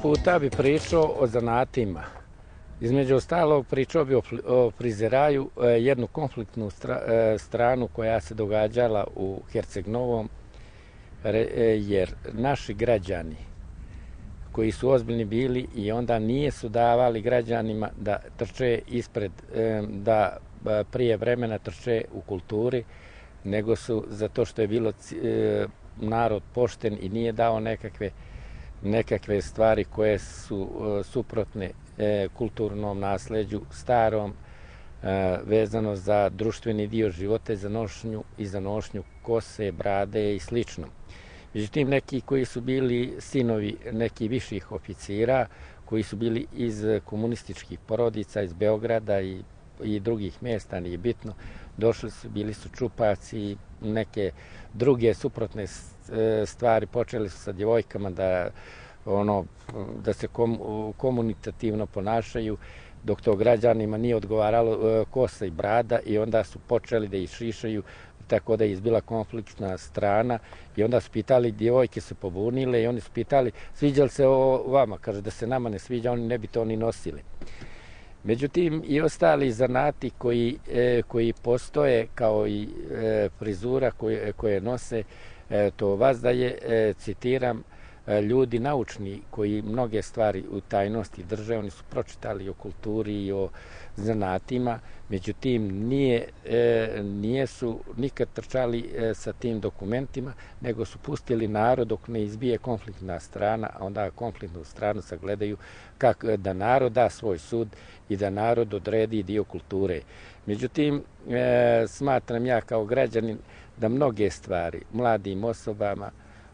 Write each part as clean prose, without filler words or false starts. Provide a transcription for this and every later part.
puta bi pričao o zanatima. Između ostalog pričao bi o frizeraju, jednu konfliktnu stranu koja se događala u Herceg Novom, jer naši građani koji su ozbiljni bili i onda nije su davali građanima da trče ispred, da prije vremena trče u kulturi, nego su zato što je bilo narod pošten i nije dao nekakve stvari koje su suprotne kulturnom nasleđu, starom, vezano za društveni dio života i za nošnju kose, brade i slično. Međutim, neki koji su bili sinovi nekih viših oficira, koji su bili iz komunističkih porodica, iz Beograda i drugih mjesta, nije bitno, bili su čupaci i neke druge suprotne stvari, počeli su sa djevojkama da se komunikativno ponašaju, dok to građanima nije odgovaralo kosa i brada, i onda su počeli da ih šišaju, tako da je izbila konfliktna strana, i onda su pitali, djevojke se pobunile i oni su pitali sviđa li se ovo vama, kaže da se nama ne sviđa, oni ne bi to ni nosili. Međutim, i ostali zanati koji postoje, kao i frizura koje nose, to vazdaje, citiram, ljudi naučni koji mnoge stvari u tajnosti drže, oni su pročitali o kulturi i o zanatima, međutim nije su nikad trčali sa tim dokumentima, nego su pustili narod dok ne izbije konfliktna strana, a onda konfliktnu stranu sagledaju da narod da svoj sud i da narod odredi dio kulture. Međutim, smatram ja kao građanin da mnoge stvari mladim osobama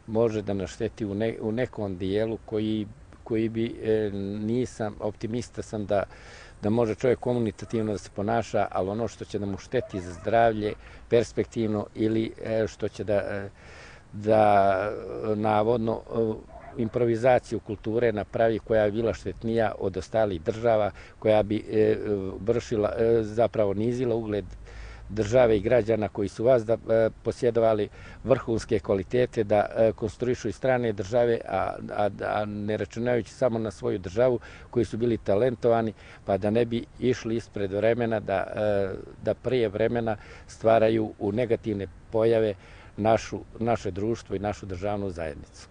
može da našteti u nekom dijelu koji bi, nisam, optimista sam da može čovjek komunikativno da se ponaša, ali ono što će da mu šteti za zdravlje perspektivno, ili što će da navodno improvizaciju kulture napravi koja bi bila štetnija od ostalih država, koja bi zapravo nizila ugled države i građana koji su posjedovali vrhunske kvalitete da konstruišu i strane države, a ne računajući samo na svoju državu, koji su bili talentovani, pa da ne bi išli ispred vremena, da prije vremena stvaraju u negativne pojave naše društvo i našu državnu zajednicu.